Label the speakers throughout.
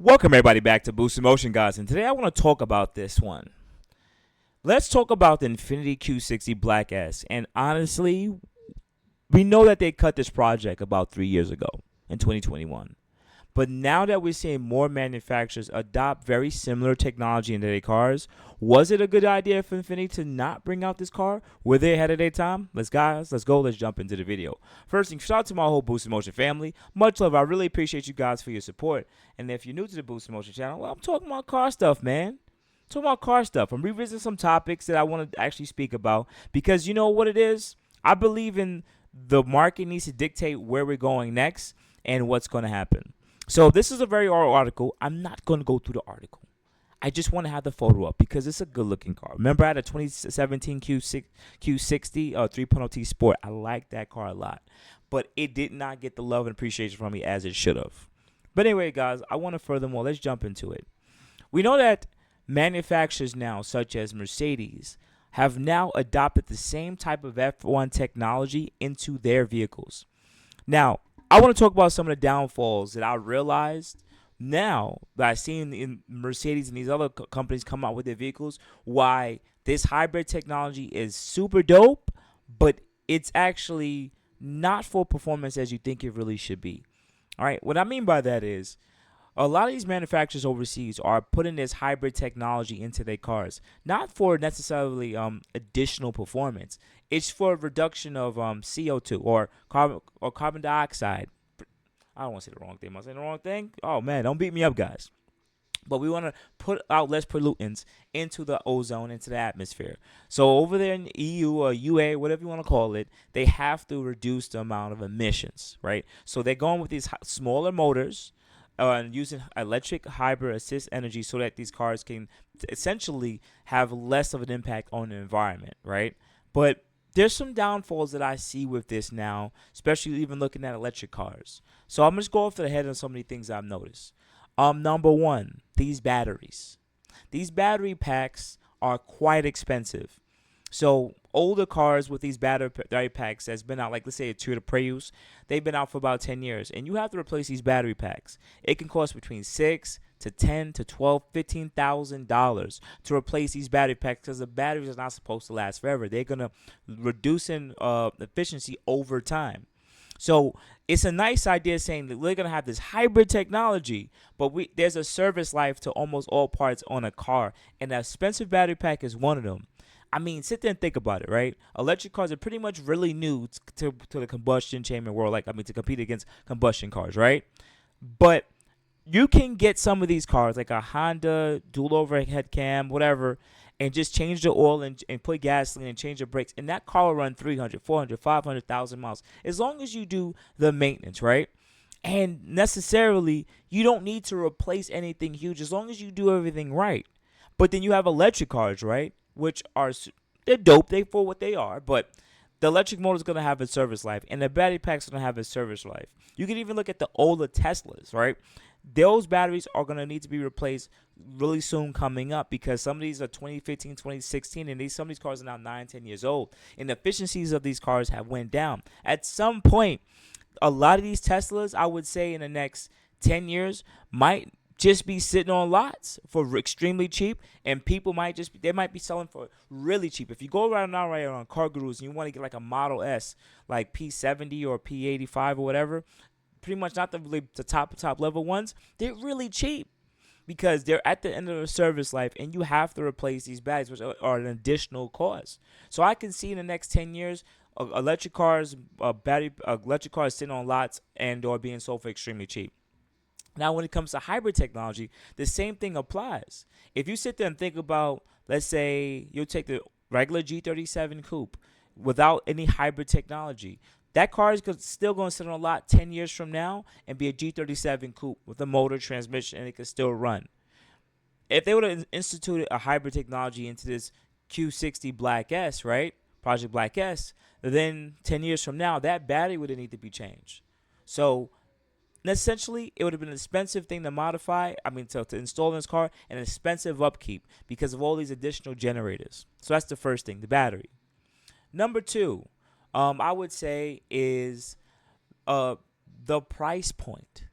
Speaker 1: Welcome everybody back to Boost Emotion, guys, and today I want to talk about this one. Let's talk about the Infinity Q60 Black S. And honestly, we know that they cut this project about 3 years ago in 2021. But now that we're seeing more manufacturers adopt very similar technology into their cars, was it a good idea for Infiniti to not bring out this car? Were they ahead of their time? Let's go. Let's jump into the video. First thing, shout out to my whole Boost Emotion family. Much love. I really appreciate you guys for your support. And if you're new to the Boost Emotion channel, well, I'm talking about car stuff, man. Talking about car stuff. I'm revisiting some topics that I want to actually speak about because you know what it is? I believe in the market needs to dictate where we're going next and what's going to happen. So this is a very old article. I'm not going to go through the article. I just want to have the photo up because it's a good-looking car. Remember, I had a 2017 Q60 3.0T Sport. I like that car a lot, but it did not get the love and appreciation from me as it should have. But anyway, guys, I want to furthermore, let's jump into it. We know that manufacturers now, such as Mercedes, have now adopted the same type of F1 technology into their vehicles. Now, I want to talk about some of the downfalls that I realized now that I've seen in Mercedes and these other companies come out with their vehicles, why this hybrid technology is super dope, but it's actually not for performance as you think it really should be. All right, what I mean by that is a lot of these manufacturers overseas are putting this hybrid technology into their cars, not for necessarily additional performance. It's for reduction of CO2 or carbon dioxide. I don't want to say the wrong thing. Am I saying the wrong thing? Oh man, don't beat me up, guys. But we want to put out less pollutants into the ozone, into the atmosphere. So over there in the EU or UA, whatever you want to call it, they have to reduce the amount of emissions, right? So they're going with these smaller motors and using electric hybrid assist energy so that these cars can essentially have less of an impact on the environment, right? But there's some downfalls that I see with this now, especially even looking at electric cars. So I'm just go off to the head on so many things I've noticed. Number one, these batteries. These battery packs are quite expensive. So older cars with these battery packs that's been out, like let's say a Toyota Prius, they've been out for about 10 years, and you have to replace these battery packs. It can cost between $6,000 to $10,000 to $12,000 to replace these battery packs because the batteries are not supposed to last forever. They're gonna reduce in efficiency over time. So it's a nice idea saying that we're gonna have this hybrid technology, but there's a service life to almost all parts on a car, and an expensive battery pack is one of them. I mean, sit there and think about it, right? Electric cars are pretty much really new to the combustion chamber world, to compete against combustion cars, right? But you can get some of these cars, like a Honda dual overhead cam, whatever, and just change the oil and put gasoline and change the brakes, and that car will run 300, 400, 500,000 miles, as long as you do the maintenance, right? And necessarily, you don't need to replace anything huge as long as you do everything right. But then you have electric cars, right? Which are they're dope, they for what they are, but the electric motor is gonna have a service life, and the battery pack's gonna have a service life. You can even look at the older Teslas, right? Those batteries are gonna need to be replaced really soon coming up because some of these are 2015, 2016, and some of these cars are now 9, 10 years old, and the efficiencies of these cars have went down. At some point, a lot of these Teslas, I would say, in the next 10 years, might just be sitting on lots for extremely cheap, and people they might be selling for really cheap. If you go around now right on Car Gurus and you want to get like a Model S, like P70 or P85 or whatever, pretty much not the top level ones, they're really cheap because they're at the end of their service life, and you have to replace these batteries, which are an additional cost. So I can see in the next 10 years, electric cars sitting on lots and or being sold for extremely cheap. Now, when it comes to hybrid technology, the same thing applies. If you sit there and think about, let's say, you'll take the regular G37 coupe without any hybrid technology, that car is still going to sit on a lot 10 years from now and be a G37 coupe with a motor, transmission, and it can still run. If they would have instituted a hybrid technology into this Q60 Black S, right, Project Black S, then 10 years from now, that battery would need to be changed. So essentially, it would have been an expensive thing to modify, to install in this car, and an expensive upkeep because of all these additional generators. So that's the first thing, the battery. Number two, I would say is the price point.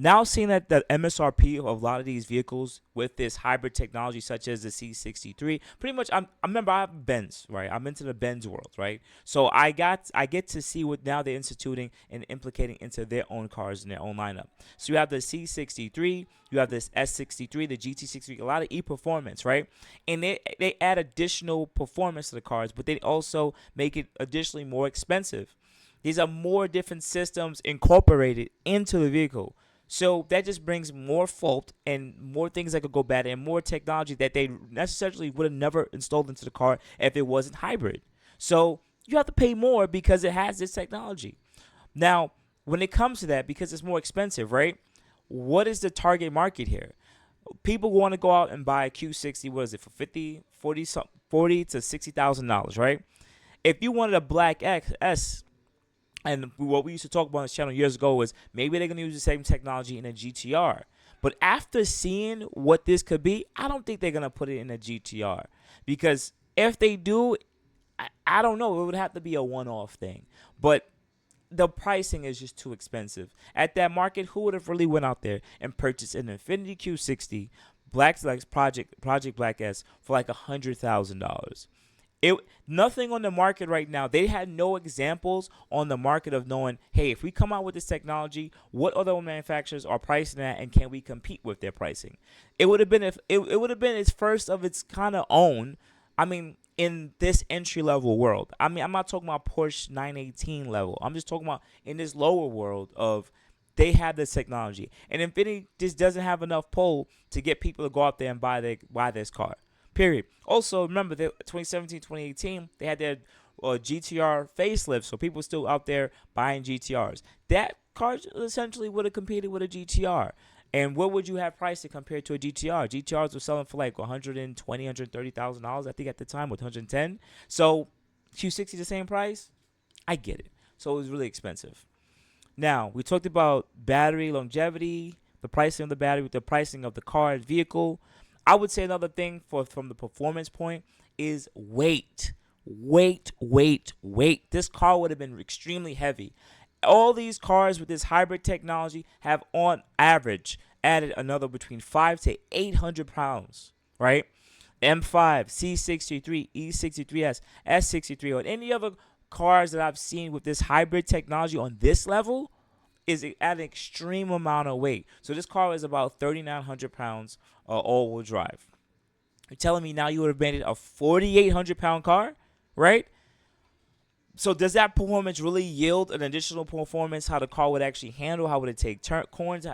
Speaker 1: Now seeing that the MSRP of a lot of these vehicles with this hybrid technology, such as the C63, pretty much I remember I have Benz, right? I'm into the Benz world, right? So I get to see what now they're instituting and implicating into their own cars and their own lineup. So you have the C63, you have this S63, the GT63, a lot of e-performance, right? And they add additional performance to the cars, but they also make it additionally more expensive. These are more different systems incorporated into the vehicle. So that just brings more fault and more things that could go bad and more technology that they necessarily would have never installed into the car if it wasn't hybrid. So you have to pay more because it has this technology. Now, when it comes to that, because it's more expensive, right? What is the target market here? People want to go out and buy a Q60. What is it for 50, 40, 40 to $60,000, right? If you wanted a black S, and what we used to talk about on this channel years ago was maybe they're going to use the same technology in a GTR. But after seeing what this could be, I don't think they're going to put it in a GTR. Because if they do, I don't know. It would have to be a one-off thing. But the pricing is just too expensive. At that market, who would have really went out there and purchased an Infiniti Q60 Black Project Black S for like $100,000? It nothing on the market right now. They had no examples on the market of knowing, hey, if we come out with this technology, what other manufacturers are pricing at, and can we compete with their pricing? It would have been if it would have been its first of its kind of own. I mean, in this entry level world. I mean, I'm not talking about Porsche 918 level. I'm just talking about in this lower world of they have this technology, and Infiniti just doesn't have enough pull to get people to go out there and buy this car. Period. Also, remember that 2017, 2018, they had their GTR facelift, so people still out there buying GTRs. That car essentially would have competed with a GTR. And what would you have priced it compared to a GTR? GTRs were selling for like $120,000, $130,000, I think at the time, with 110. So Q60 the same price? I get it. So it was really expensive. Now, we talked about battery longevity, the pricing of the battery, the pricing of the car and vehicle. I would say another thing from the performance point is weight. Weight. This car would have been extremely heavy. All these cars with this hybrid technology have on average added another between 5 to 800 pounds, right? M5, C63, E63S, S63, or any other cars that I've seen with this hybrid technology on this level is at an extreme amount of weight. So this car is about 3,900 pounds all-wheel drive. You're telling me now you would have made it a 4,800-pound car, right? So does that performance really yield an additional performance? How the car would actually handle? How would it take corners?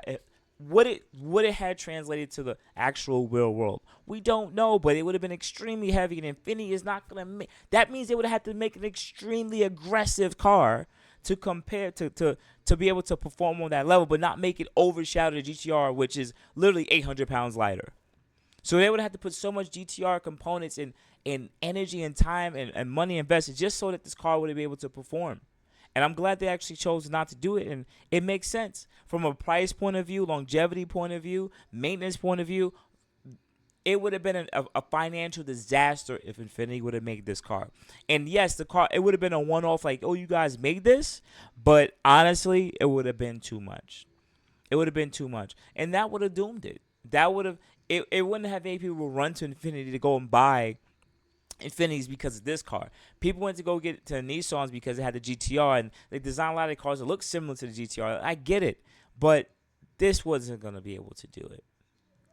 Speaker 1: Would it had translated to the actual real world? We don't know, but it would have been extremely heavy, and Infiniti is not gonna make. That means they would have had to make an extremely aggressive car to compare to be able to perform on that level, but not make it overshadow the GTR, which is literally 800 pounds lighter. So they would have to put so much GTR components in energy and time and money invested just so that this car would be able to perform. And I'm glad they actually chose not to do it. And it makes sense from a price point of view, longevity point of view, maintenance point of view. It would have been a financial disaster if Infiniti would have made this car. And yes, the car, it would have been a one-off like, oh, you guys made this. But honestly, it would have been too much. It would have been too much. And that would have doomed it. That would have, it wouldn't have made people run to Infiniti to go and buy Infinitis because of this car. People went to go get to Nissans because it had the GTR, and they designed a lot of cars that look similar to the GTR. I get it, but this wasn't going to be able to do it.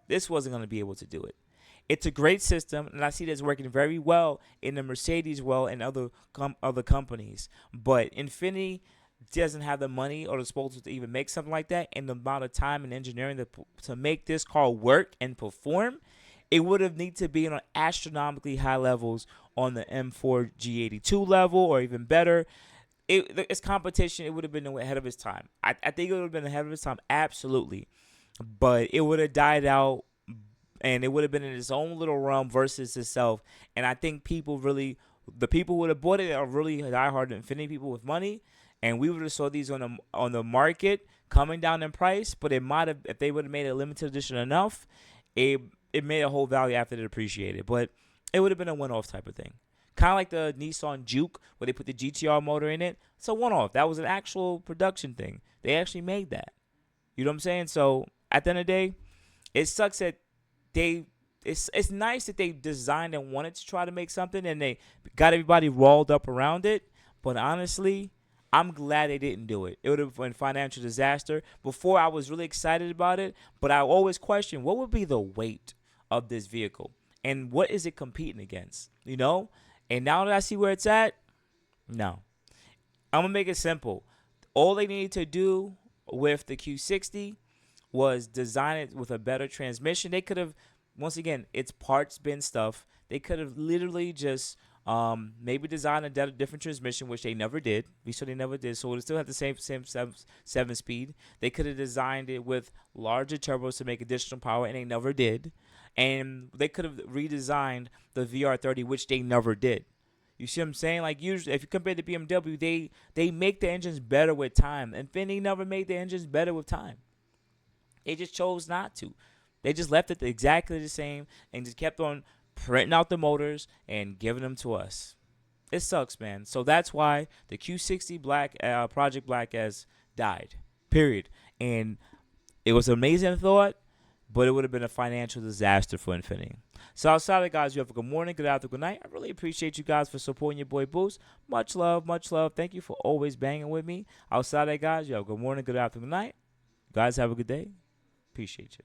Speaker 1: This wasn't going to be able to do it. It's a great system, and I see this working very well in the Mercedes world and other companies. But Infiniti doesn't have the money or the disposal to even make something like that, and the amount of time and engineering to make this car work and perform. It would have needed to be on astronomically high levels on the M4 G82 level, or even better. Its competition, it would have been ahead of its time. I think it would have been ahead of its time, absolutely. But it would have died out, and it would have been in its own little realm versus itself. And I think the people who would have bought it are really diehard Infiniti people with money, and we would have saw these on the market coming down in price. But it might have, if they would have made a limited edition enough, it made a whole value after it appreciated. But it would have been a one-off type of thing. Kind of like the Nissan Juke, where they put the GTR motor in it. It's a one-off. That was an actual production thing. They actually made that. You know what I'm saying? So at the end of the day, it sucks that they it's nice that they designed and wanted to try to make something and they got everybody rolled up around it. But honestly, I'm glad they didn't do it. It would have been financial disaster. Before I was really excited about it, but I always question what would be the weight of this vehicle and what is it competing against, you know? And now that I see where it's at, no. I'm gonna make it simple. All they needed to do with the Q60 was design it with a better transmission. They could have, once again, it's parts bin stuff. They could have literally just maybe designed a different transmission, which they never did. We saw they never did. So it still had the same seven speed. They could have designed it with larger turbos to make additional power, and they never did. And they could have redesigned the VR30, which they never did. You see what I'm saying? Like usually, if you compare to BMW, they make the engines better with time. Infiniti never made the engines better with time. They just chose not to. They just left it exactly the same and just kept on printing out the motors and giving them to us. It sucks, man. So that's why the Q60 Black Project Black S died. Period. And it was an amazing thought, but it would have been a financial disaster for Infiniti. So outside of that, guys, you have a good morning, good afternoon, good night. I really appreciate you guys for supporting your boy Boost. Much love, much love. Thank you for always banging with me. Outside of that, guys, you have a good morning, good afternoon, good night. You guys have a good day. Appreciate you.